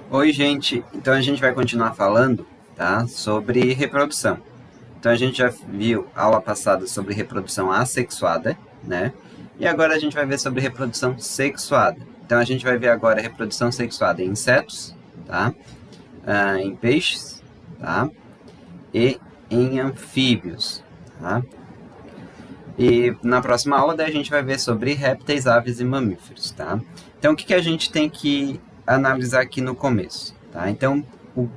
Oi, gente. Então a gente vai continuar falando, tá, sobre reprodução. Então a gente já viu aula passada sobre reprodução assexuada, né? E agora a gente vai ver sobre reprodução sexuada. Então a gente vai ver agora a reprodução sexuada em insetos, tá? Em peixes, tá? E em anfíbios, tá? E na próxima aula daí a gente vai ver sobre répteis, aves e mamíferos, tá? Então o que a gente tem que analisar aqui no começo, tá? Então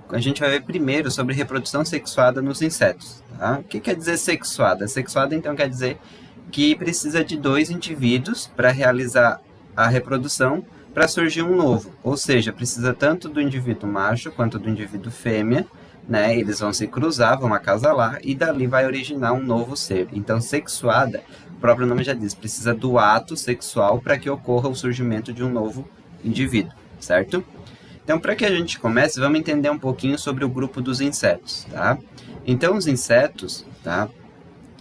a gente vai ver primeiro sobre reprodução sexuada nos insetos, tá? O que quer dizer sexuada? Sexuada então quer dizer que precisa de dois indivíduos para realizar a reprodução para surgir um novo, ou seja, precisa tanto do indivíduo macho quanto do indivíduo fêmea, né? Eles vão se cruzar, vão acasalar e dali vai originar um novo ser. Então, sexuada, o próprio nome já diz, precisa do ato sexual para que ocorra o surgimento de um novo indivíduo, certo? Então, para que a gente comece, vamos entender um pouquinho sobre o grupo dos insetos, tá? Então, os insetos, tá?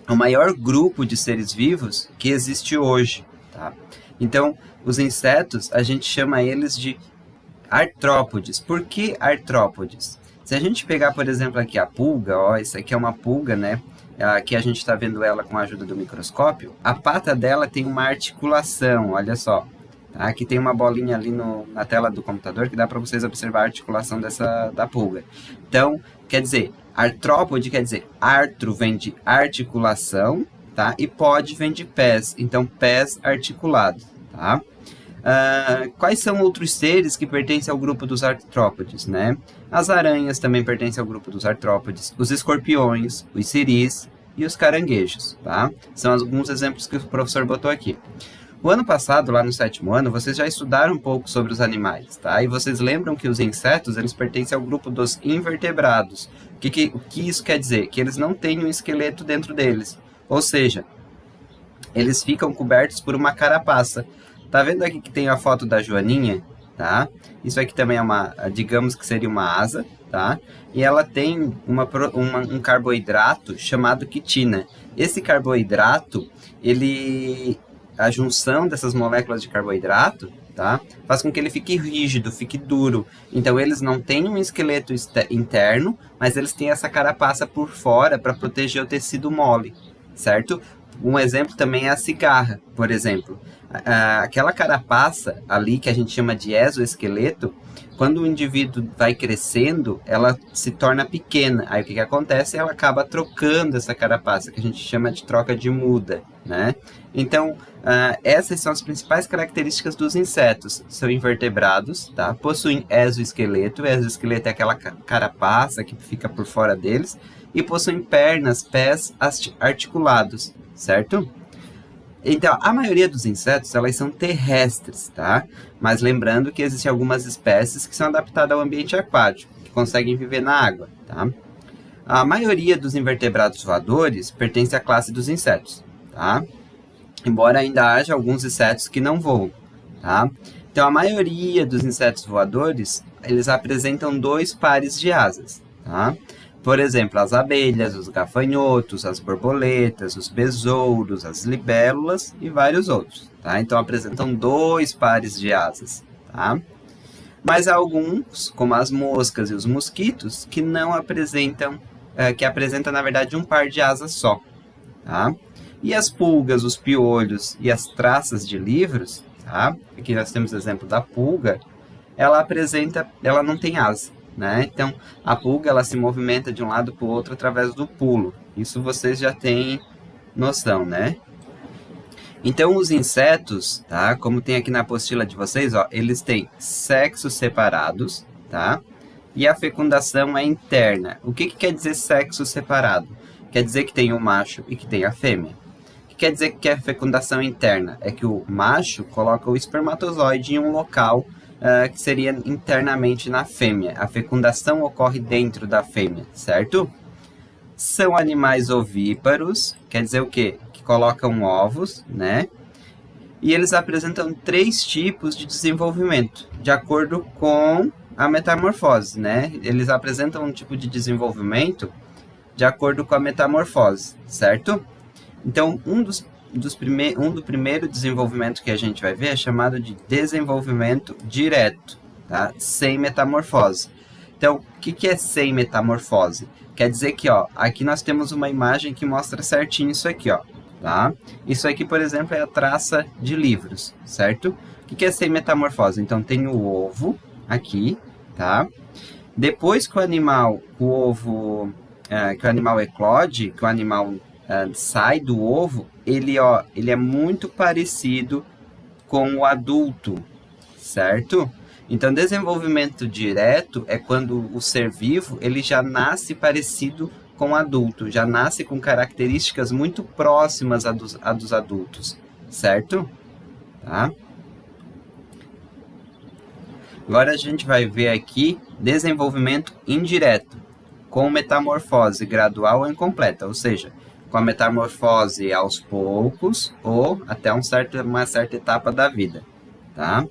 É o maior grupo de seres vivos que existe hoje, tá? Então, os insetos, a gente chama eles de artrópodes. Por que artrópodes? Se a gente pegar, por exemplo, aqui a pulga, ó, isso aqui é uma pulga, né? Aqui a gente está vendo ela com a ajuda do microscópio. A pata dela tem uma articulação, olha só. Tá? Aqui tem uma bolinha ali na tela do computador que dá para vocês observar a articulação da pulga. Então, quer dizer, artrópode quer dizer, artro vem de articulação, tá? E pod vem de pés, então pés articulados, tá? Quais são outros seres que pertencem ao grupo dos artrópodes, né? As aranhas também pertencem ao grupo dos artrópodes, os escorpiões, os ciris e os caranguejos, tá? São alguns exemplos que o professor botou aqui. O ano passado, lá no 7º ano, vocês já estudaram um pouco sobre os animais, tá? E vocês lembram que os insetos, eles pertencem ao grupo dos invertebrados. O que isso quer dizer? Que eles não têm um esqueleto dentro deles. Ou seja, eles ficam cobertos por uma carapaça. Tá vendo aqui que tem a foto da joaninha, tá? Isso aqui também é digamos que seria uma asa, tá? E ela tem um carboidrato chamado quitina. Esse carboidrato, a junção dessas moléculas de carboidrato, tá? Faz com que ele fique rígido, fique duro. Então eles não têm um esqueleto interno, mas eles têm essa carapaça por fora para proteger o tecido mole, certo? Um exemplo também é a cigarra, por exemplo. Aquela carapaça ali que a gente chama de exoesqueleto, quando o indivíduo vai crescendo, ela se torna pequena. Aí o que acontece? Ela acaba trocando essa carapaça, que a gente chama de troca de muda, né? Então, essas são as principais características dos insetos. São invertebrados, tá? Possuem exoesqueleto. O exoesqueleto é aquela carapaça que fica por fora deles. E possuem pernas, pés articulados, certo? Então, a maioria dos insetos, elas são terrestres, tá? Mas lembrando que existem algumas espécies que são adaptadas ao ambiente aquático, que conseguem viver na água, tá? A maioria dos invertebrados voadores pertence à classe dos insetos, tá? Embora ainda haja alguns insetos que não voam, tá? Então, a maioria dos insetos voadores, eles apresentam dois pares de asas, tá? Por exemplo, as abelhas, os gafanhotos, as borboletas, os besouros, as libélulas e vários outros, tá? Então, apresentam dois pares de asas, tá? Mas há alguns, como as moscas e os mosquitos, que não apresentam, que apresentam, na verdade, um par de asas só, tá? E as pulgas, os piolhos e as traças de livros, tá? Aqui nós temos o exemplo da pulga, ela não tem asa, né? Então, a pulga ela se movimenta de um lado para o outro através do pulo. Isso vocês já têm noção, né? Então, os insetos, tá? Como tem aqui na apostila de vocês, ó, eles têm sexos separados, tá? E a fecundação é interna. O que quer dizer sexo separado? Quer dizer que tem o macho e que tem a fêmea. O que quer dizer que é fecundação interna? É que o macho coloca o espermatozoide em um local que seria internamente na fêmea. A fecundação ocorre dentro da fêmea, certo? São animais ovíparos, quer dizer o quê? Que colocam ovos, né? E eles apresentam 3 tipos de desenvolvimento, de acordo com a metamorfose, né? Eles apresentam um tipo de desenvolvimento de acordo com a metamorfose, certo? Então, do primeiro desenvolvimento que a gente vai ver é chamado de desenvolvimento direto, tá? Sem metamorfose. Então, o que é sem metamorfose? Quer dizer que, ó, aqui nós temos uma imagem que mostra certinho isso aqui, ó, tá? Isso aqui, por exemplo, é a traça de livros, certo? O que é sem metamorfose? Então, tem o ovo aqui, tá? Depois que o animal, que o animal eclode, que o animal sai do ovo, ele é muito parecido com o adulto, certo? Então, desenvolvimento direto é quando o ser vivo ele já nasce parecido com o adulto, já nasce com características muito próximas a dos adultos, certo? Tá? Agora a gente vai ver aqui desenvolvimento indireto, com metamorfose gradual ou incompleta, ou seja, com a metamorfose aos poucos ou até uma certa etapa da vida, tá?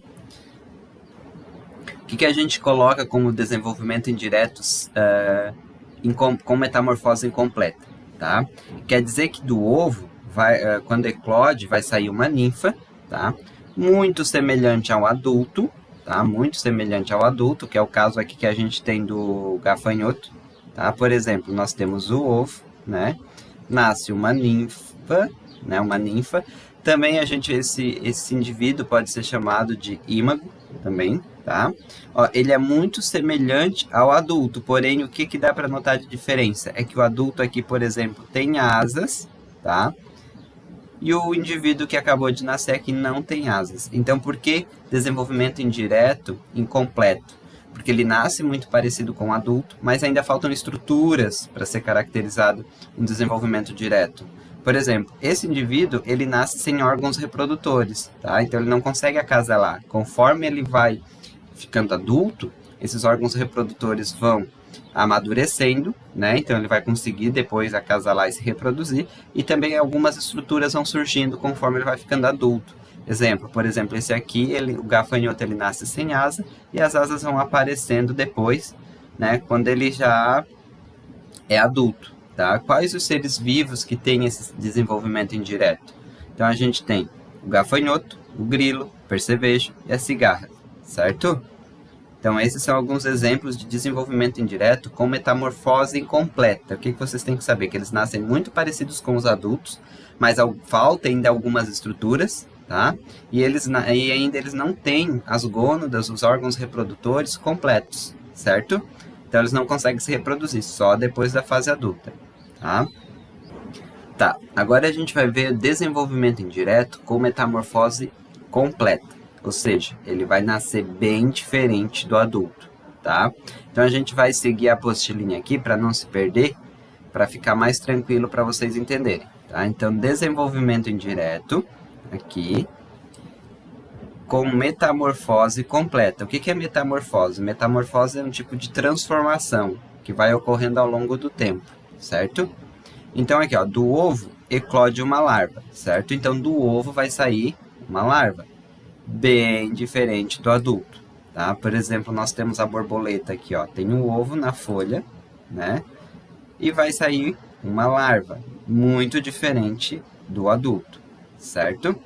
O que a gente coloca como desenvolvimento indireto com metamorfose incompleta, tá? Quer dizer que do ovo, quando eclode, vai sair uma ninfa, tá? Muito semelhante ao adulto, tá? Muito semelhante ao adulto, que é o caso aqui que a gente tem do gafanhoto, tá? Por exemplo, nós temos o ovo, né? Nasce uma ninfa, né? Uma ninfa. Também esse indivíduo pode ser chamado de ímago, também, tá? Ó, ele é muito semelhante ao adulto, porém, o que dá para notar de diferença? É que o adulto aqui, por exemplo, tem asas, tá? E o indivíduo que acabou de nascer aqui não tem asas. Então, por que desenvolvimento indireto incompleto? Porque ele nasce muito parecido com o adulto, mas ainda faltam estruturas para ser caracterizado um desenvolvimento direto. Por exemplo, esse indivíduo, ele nasce sem órgãos reprodutores, tá? Então, ele não consegue acasalar. Conforme ele vai ficando adulto, esses órgãos reprodutores vão amadurecendo, né? Então, ele vai conseguir depois acasalar e se reproduzir. E também algumas estruturas vão surgindo conforme ele vai ficando adulto. Por exemplo, esse aqui, o gafanhoto, ele nasce sem asa e as asas vão aparecendo depois, né? Quando ele já é adulto. Tá? Quais os seres vivos que têm esse desenvolvimento indireto? Então, a gente tem o gafanhoto, o grilo, o percevejo e a cigarra, certo? Então, esses são alguns exemplos de desenvolvimento indireto com metamorfose incompleta. O que vocês têm que saber? Que eles nascem muito parecidos com os adultos, mas falta ainda algumas estruturas, tá? E ainda eles não têm as gônadas, os órgãos reprodutores completos, certo? Então, eles não conseguem se reproduzir, só depois da fase adulta. Tá, agora a gente vai ver o desenvolvimento indireto com metamorfose completa, ou seja, ele vai nascer bem diferente do adulto, tá? Então a gente vai seguir a apostilinha aqui para não se perder, para ficar mais tranquilo para vocês entenderem, tá? Então, desenvolvimento indireto, aqui, com metamorfose completa. O que é metamorfose? Metamorfose é um tipo de transformação que vai ocorrendo ao longo do tempo, certo? Então, aqui, ó, do ovo eclode uma larva, certo? Então, do ovo vai sair uma larva, bem diferente do adulto, tá? Por exemplo, nós temos a borboleta aqui, ó, tem um ovo na folha, né? E vai sair uma larva, muito diferente do adulto, certo?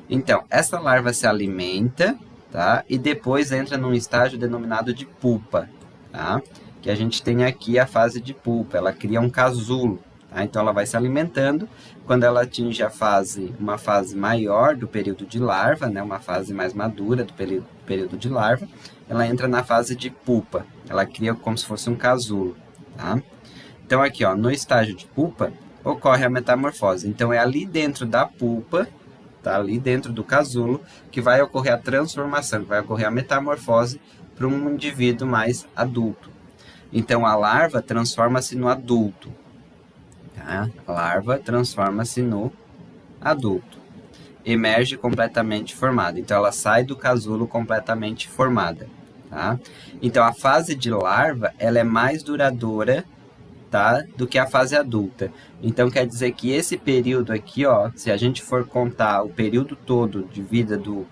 Então, essa larva se alimenta, tá? E depois entra num estágio denominado de pupa, tá? Que a gente tem aqui a fase de pupa, ela cria um casulo, tá? Então, ela vai se alimentando, quando ela atinge uma fase maior do período de larva, né? Uma fase mais madura do período de larva, ela entra na fase de pupa, ela cria como se fosse um casulo, tá? Então, aqui, ó, no estágio de pupa, ocorre a metamorfose. Então, é ali dentro da pulpa, tá? Ali dentro do casulo, que vai ocorrer a transformação, que vai ocorrer a metamorfose para um indivíduo mais adulto. Então, a larva transforma-se no adulto. Tá? A larva transforma-se no adulto. Emerge completamente formada. Então, ela sai do casulo completamente formada. Tá? Então, a fase de larva, ela é mais duradoura, tá, do que a fase adulta. Então, quer dizer que esse período aqui, ó, se a gente for contar o período todo de vida do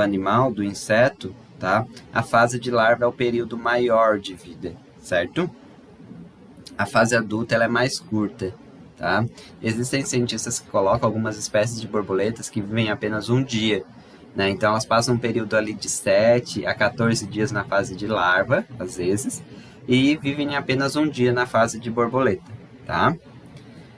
animal, do inseto, tá, a fase de larva é o período maior de vida, certo? A fase adulta ela é mais curta, tá? Existem cientistas que colocam algumas espécies de borboletas que vivem apenas um dia. né? Então elas passam um período ali de 7 a 14 dias na fase de larva, às vezes, e vivem apenas um dia na fase de borboleta, tá?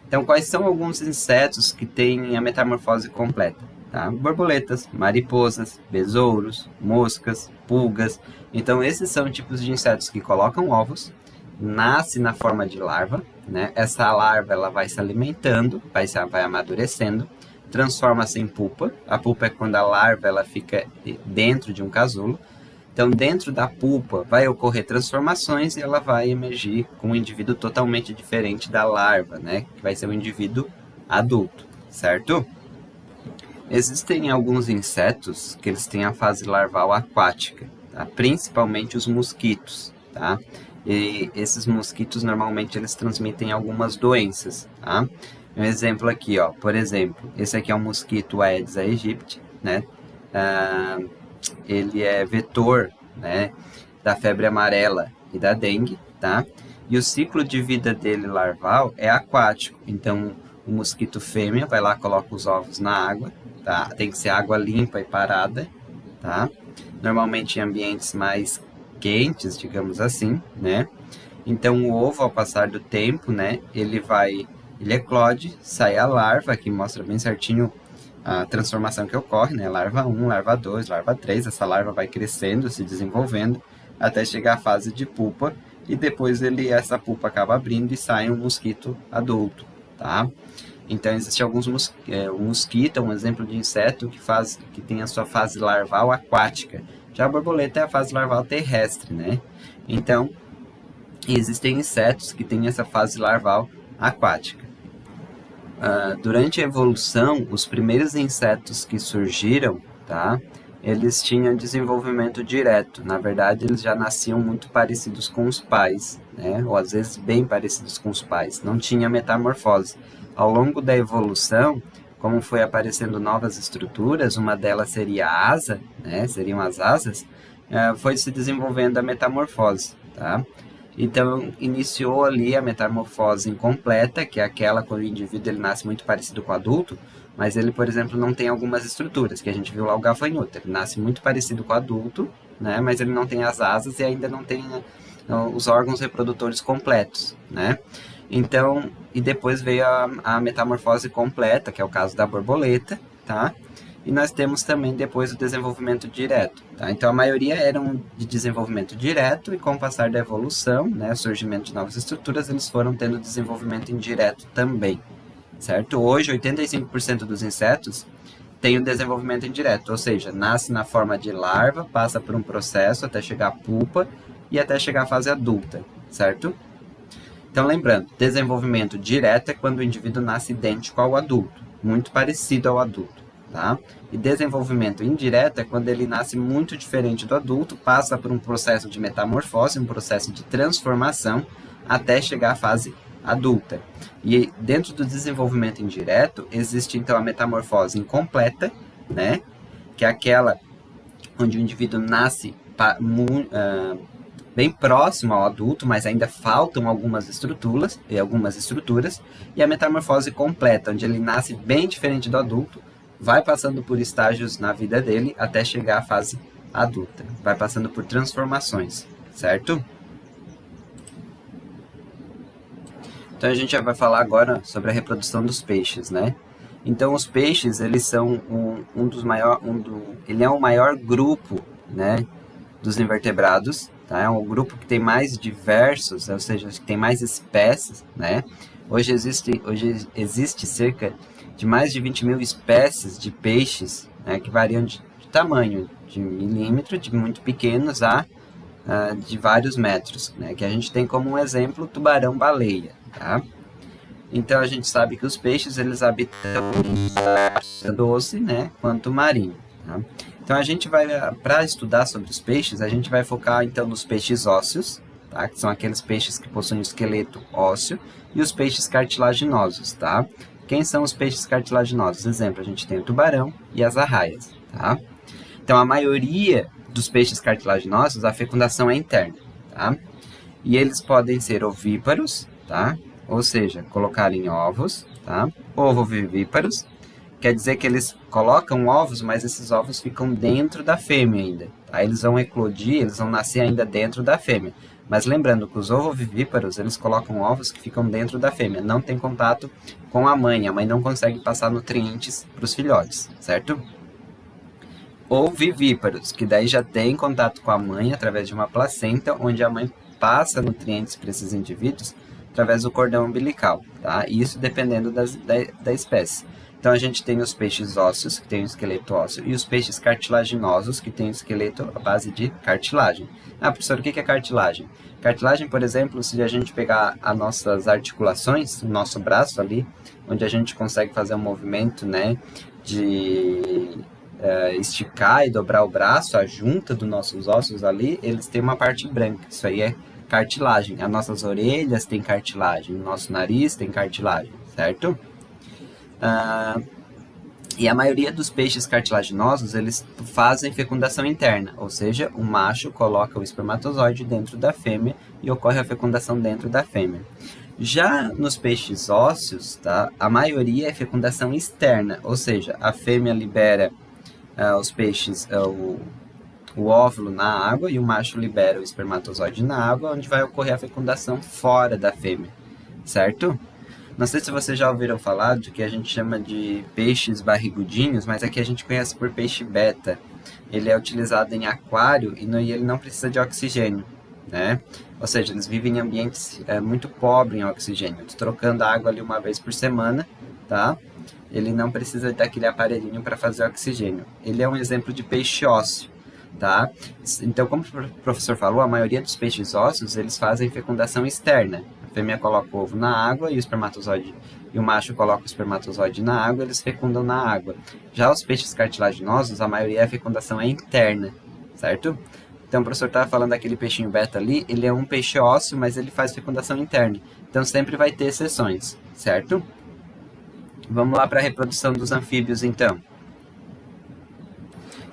Então, quais são alguns insetos que têm a metamorfose completa? Tá? Borboletas, mariposas, besouros, moscas, pulgas. Então, esses são tipos de insetos que colocam ovos, nasce na forma de larva, né? Essa larva ela vai se alimentando, vai amadurecendo, transforma-se em pupa. A pupa é quando a larva ela fica dentro de um casulo. Então, dentro da pupa vai ocorrer transformações e ela vai emergir com um indivíduo totalmente diferente da larva, né? Que vai ser um indivíduo adulto, certo? Existem alguns insetos que eles têm a fase larval aquática, tá? Principalmente os mosquitos, tá? E esses mosquitos normalmente eles transmitem algumas doenças, tá? Um exemplo aqui, ó, por exemplo, esse aqui é um mosquito Aedes aegypti, né? Ele é vetor, né, da febre amarela e da dengue, tá? E o ciclo de vida dele larval é aquático. Então, o mosquito fêmea vai lá, coloca os ovos na água, tá? Tem que ser água limpa e parada, tá? Normalmente em ambientes mais quentes, digamos assim, né? Então, o ovo, ao passar do tempo, né, ele eclode, sai a larva, que mostra bem certinho a transformação que ocorre, né? Larva 1, larva 2, larva 3, essa larva vai crescendo, se desenvolvendo, até chegar à fase de pupa, e depois essa pupa acaba abrindo e sai um mosquito adulto, tá? Então, existe alguns o mosquito é um exemplo de inseto que tem a sua fase larval aquática. Já a borboleta é a fase larval terrestre, né? Então, existem insetos que têm essa fase larval aquática. Durante a evolução, os primeiros insetos que surgiram, tá? Eles tinham desenvolvimento direto. Na verdade, eles já nasciam muito parecidos com os pais, né? Ou às vezes bem parecidos com os pais. Não tinha metamorfose. Ao longo da evolução, como foi aparecendo novas estruturas, uma delas seria a asa, né? Seriam as asas, foi se desenvolvendo a metamorfose, tá? Então, iniciou ali a metamorfose incompleta, que é aquela quando o indivíduo ele nasce muito parecido com o adulto, mas ele, por exemplo, não tem algumas estruturas, que a gente viu lá o gafanhoto. Ele nasce muito parecido com o adulto, né, mas ele não tem as asas e ainda não tem os órgãos reprodutores completos, né? Então, e depois veio a metamorfose completa, que é o caso da borboleta, tá? E nós temos também depois o desenvolvimento direto, tá? Então, a maioria eram de desenvolvimento direto e com o passar da evolução, né, o surgimento de novas estruturas, eles foram tendo desenvolvimento indireto também, certo? Hoje, 85% dos insetos têm o desenvolvimento indireto, ou seja, nasce na forma de larva, passa por um processo até chegar à pupa e até chegar à fase adulta, certo? Então, lembrando, desenvolvimento direto é quando o indivíduo nasce idêntico ao adulto, muito parecido ao adulto. Tá? E desenvolvimento indireto é quando ele nasce muito diferente do adulto, passa por um processo de metamorfose, um processo de transformação, até chegar à fase adulta. E dentro do desenvolvimento indireto, existe então a metamorfose incompleta, né? Que é aquela onde o indivíduo nasce bem próximo ao adulto, mas ainda faltam algumas estruturas, e a metamorfose completa, onde ele nasce bem diferente do adulto, vai passando por estágios na vida dele até chegar à fase adulta. Vai passando por transformações, certo? Então a gente já vai falar agora sobre a reprodução dos peixes, né? Então os peixes, eles são ele é o maior grupo, né, dos invertebrados, tá? É um grupo que tem mais diversos, ou seja, que tem mais espécies, né? Hoje existe cerca de mais de 20 mil espécies de peixes, né, que variam de tamanho, de milímetro, de muito pequenos a de vários metros, né, que a gente tem como um exemplo o tubarão-baleia, tá? Então a gente sabe que os peixes eles habitam tanto doce, né, quanto marinho, tá? Então a gente para estudar sobre os peixes, a gente vai focar então nos peixes ósseos, tá? Que são aqueles peixes que possuem o esqueleto ósseo, e os peixes cartilaginosos, tá? Quem são os peixes cartilaginosos? Exemplo, a gente tem o tubarão e as arraias, tá? Então, a maioria dos peixes cartilaginosos, a fecundação é interna, tá? E eles podem ser ovíparos, tá? Ou seja, colocarem ovos, tá? Ovovivíparos, quer dizer que eles colocam ovos, mas esses ovos ficam dentro da fêmea ainda. Tá? Eles vão eclodir, eles vão nascer ainda dentro da fêmea. Mas lembrando que os ovovivíparos, eles colocam ovos que ficam dentro da fêmea, não tem contato com a mãe não consegue passar nutrientes para os filhotes, certo? Ou vivíparos, que daí já tem contato com a mãe através de uma placenta, onde a mãe passa nutrientes para esses indivíduos através do cordão umbilical, tá? Isso dependendo da espécie. Então a gente tem os peixes ósseos, que tem um esqueleto ósseo, e os peixes cartilaginosos, que tem um esqueleto à base de cartilagem. Ah, professor, o que é cartilagem? Cartilagem, por exemplo, se a gente pegar as nossas articulações, o nosso braço ali, onde a gente consegue fazer um movimento, né, de esticar e dobrar o braço, a junta dos nossos ossos ali, eles têm uma parte branca. Isso aí é cartilagem. As nossas orelhas têm cartilagem, o nosso nariz tem cartilagem, certo? E a maioria dos peixes cartilaginosos, eles fazem fecundação interna, ou seja, o macho coloca o espermatozoide dentro da fêmea e ocorre a fecundação dentro da fêmea. Já nos peixes ósseos, tá, a maioria é fecundação externa, ou seja, a fêmea libera os peixes, o óvulo na água e o macho libera o espermatozoide na água, onde vai ocorrer a fecundação fora da fêmea, certo? Não sei se vocês já ouviram falar do que a gente chama de peixes barrigudinhos, mas aqui a gente conhece por peixe beta. Ele é utilizado em aquário e ele não precisa de oxigênio, né? Ou seja, eles vivem em ambientes muito pobres em oxigênio, trocando a água ali uma vez por semana, tá? Ele não precisa daquele aparelhinho para fazer oxigênio. Ele é um exemplo de peixe ósseo, tá? Então, como o professor falou, a maioria dos peixes ósseos, eles fazem fecundação externa. A fêmea coloca o ovo na água e o espermatozoide, e o macho coloca o espermatozoide na água, eles fecundam na água. Já os peixes cartilaginosos, a maioria a fecundação é interna, certo? Então o professor estava falando daquele peixinho beta ali, ele é um peixe ósseo, mas ele faz fecundação interna. Então sempre vai ter exceções, certo? Vamos lá para a reprodução dos anfíbios, então.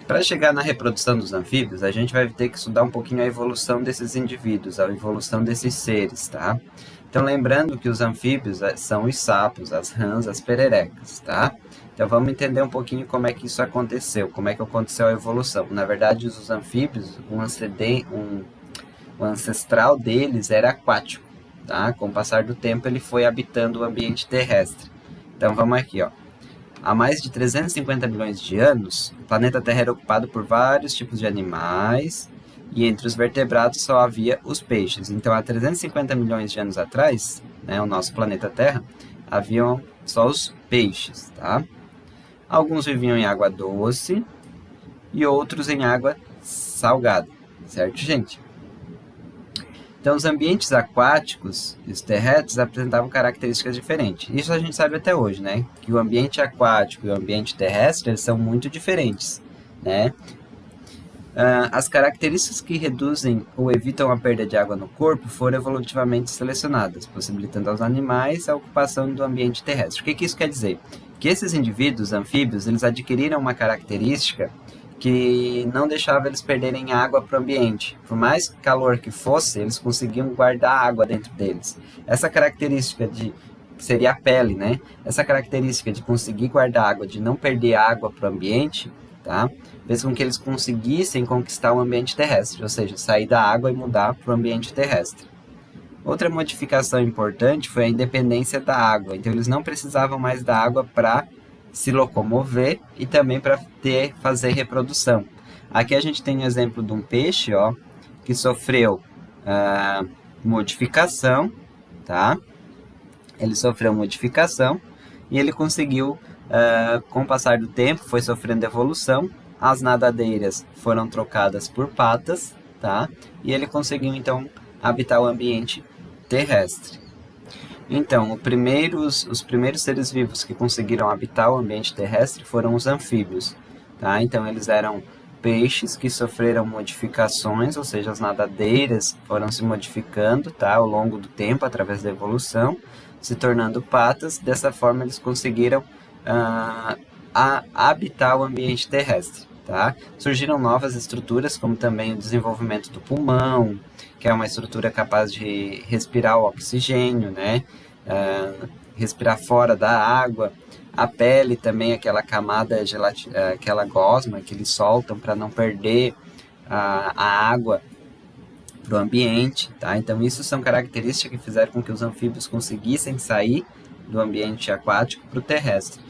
Para chegar na reprodução dos anfíbios, a gente vai ter que estudar um pouquinho a evolução desses indivíduos, a evolução desses seres, tá? Então, lembrando que os anfíbios são os sapos, as rãs, as pererecas, tá? Então, vamos entender um pouquinho como é que isso aconteceu, como é que aconteceu a evolução. Na verdade, os anfíbios, o ancestral deles era aquático, tá? Com o passar do tempo, ele foi habitando o ambiente terrestre. Então, vamos aqui, ó. Há mais de 350 milhões de anos, o planeta Terra era ocupado por vários tipos de animais e entre os vertebrados só havia os peixes. Então, há 350 milhões de anos atrás, né, o nosso planeta Terra, haviam só os peixes, tá? Alguns viviam em água doce e outros em água salgada, certo, gente? Então, os ambientes aquáticos e os terrestres apresentavam características diferentes. Isso a gente sabe até hoje, né? Que o ambiente aquático e o ambiente terrestre eles são muito diferentes, né? As características que reduzem ou evitam a perda de água no corpo foram evolutivamente selecionadas, possibilitando aos animais a ocupação do ambiente terrestre. O que isso quer dizer? Que esses indivíduos anfíbios eles adquiriram uma característica que não deixava eles perderem água para o ambiente. Por mais calor que fosse, eles conseguiam guardar água dentro deles. Essa característica que seria a pele, né? Essa característica de conseguir guardar água, de não perder água para o ambiente, tá? Fez com que eles conseguissem conquistar o ambiente terrestre, ou seja, sair da água e mudar para o ambiente terrestre. Outra modificação importante foi a independência da água. Então, eles não precisavam mais da água para se locomover e também para fazer reprodução. Aqui a gente tem um exemplo de um peixe, ó, que sofreu modificação, tá? Ele sofreu modificação e ele conseguiu, com o passar do tempo, foi sofrendo evolução. As nadadeiras foram trocadas por patas, tá? E ele conseguiu então habitar o ambiente terrestre. Então, os primeiros seres vivos que conseguiram habitar o ambiente terrestre foram os anfíbios, tá? Então, eles eram peixes que sofreram modificações, ou seja, as nadadeiras foram se modificando, tá? Ao longo do tempo, através da evolução, se tornando patas. Dessa forma, eles conseguiram habitar o ambiente terrestre, tá? Surgiram novas estruturas, como também o desenvolvimento do pulmão, que é uma estrutura capaz de respirar o oxigênio, né? Respirar fora da água. A pele também, aquela camada, aquela gosma que eles soltam para não perder a água para o ambiente, tá? Então, isso são características que fizeram com que os anfíbios conseguissem sair do ambiente aquático para o terrestre,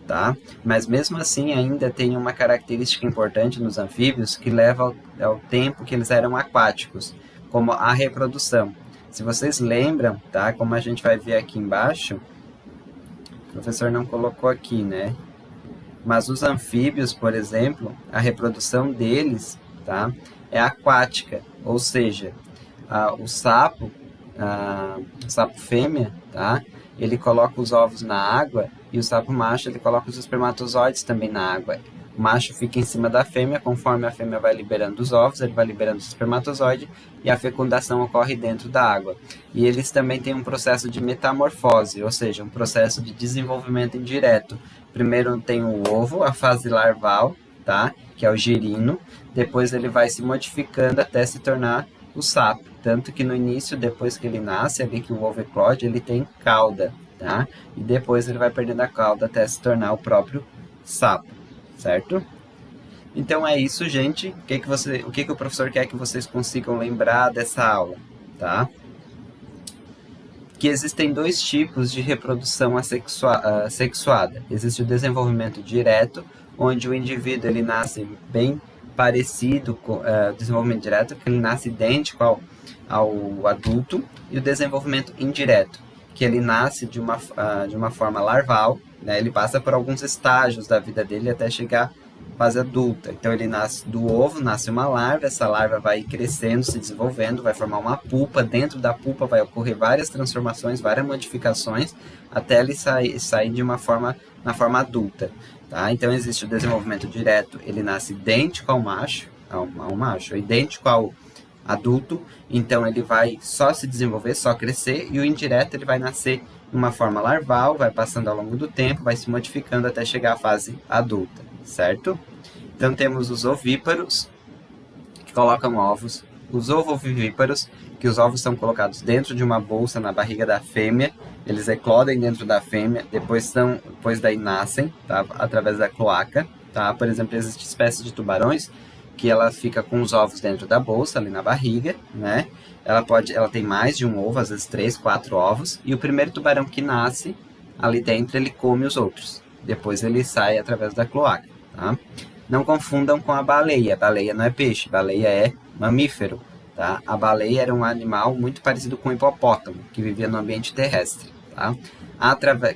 tá? Mas mesmo assim, ainda tem uma característica importante nos anfíbios que leva ao tempo que eles eram aquáticos, como a reprodução. Se vocês lembram, tá? Como a gente vai ver aqui embaixo, o professor não colocou aqui, né? Mas os anfíbios, por exemplo, a reprodução deles, tá? É aquática, ou seja, o sapo fêmea, tá? Ele coloca os ovos na água e o sapo macho ele coloca os espermatozoides também na água. O macho fica em cima da fêmea, conforme a fêmea vai liberando os ovos, ele vai liberando os espermatozoides e a fecundação ocorre dentro da água. E eles também têm um processo de metamorfose, ou seja, um processo de desenvolvimento indireto. Primeiro tem o ovo, a fase larval, tá? Que é o girino, depois ele vai se modificando até se tornar o sapo. Tanto que no início, depois que ele nasce, ali que o ovo eclode, ele tem cauda, tá? E depois ele vai perdendo a cauda até se tornar o próprio sapo, certo? Então é isso, gente. O que o professor quer que vocês consigam lembrar dessa aula, tá? Que existem dois tipos de reprodução sexuada. Existe o desenvolvimento direto, onde o indivíduo ele nasce bem parecido com o desenvolvimento direto, que ele nasce idêntico ao adulto, e o desenvolvimento indireto, que ele nasce de uma forma larval, né? Ele passa por alguns estágios da vida dele até chegar à fase adulta. Então ele nasce do ovo, nasce uma larva, essa larva vai crescendo, se desenvolvendo, vai formar uma pupa, dentro da pupa vai ocorrer várias transformações, várias modificações, até ele sair de uma forma, na forma adulta. Tá? Então existe o desenvolvimento direto, ele nasce idêntico ao macho, idêntico ao adulto, então ele vai só se desenvolver, só crescer, e o indireto ele vai nascer de uma forma larval, vai passando ao longo do tempo, vai se modificando até chegar à fase adulta, certo? Então temos os ovíparos, que colocam ovos, os ovovivíparos, que os ovos são colocados dentro de uma bolsa na barriga da fêmea, eles eclodem dentro da fêmea, depois daí nascem, tá? Através da cloaca, tá? Por exemplo, existem espécies de tubarões que ela fica com os ovos dentro da bolsa, ali na barriga, né? Ela tem mais de um ovo, às vezes 3, 4 ovos, e o primeiro tubarão que nasce, ali dentro ele come os outros, depois ele sai através da cloaca, tá? Não confundam com a baleia não é peixe, baleia é mamífero, tá? A baleia era um animal muito parecido com o hipopótamo, que vivia no ambiente terrestre, tá?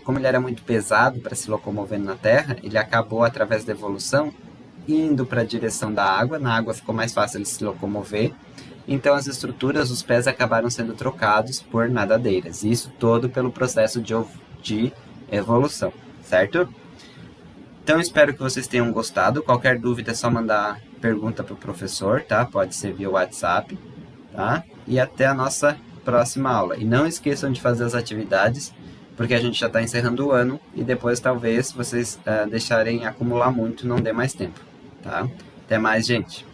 Como ele era muito pesado para se locomover na Terra, ele acabou, através da evolução, indo para a direção da água, na água ficou mais fácil ele se locomover, então as estruturas, os pés acabaram sendo trocados por nadadeiras, isso todo pelo processo de evolução, certo? Então espero que vocês tenham gostado, qualquer dúvida é só mandar pergunta para o professor, tá? Pode ser via WhatsApp, tá? E até a nossa próxima aula. E não esqueçam de fazer as atividades, porque a gente já está encerrando o ano e depois talvez vocês deixarem acumular muito e não dê mais tempo, tá? Até mais, gente!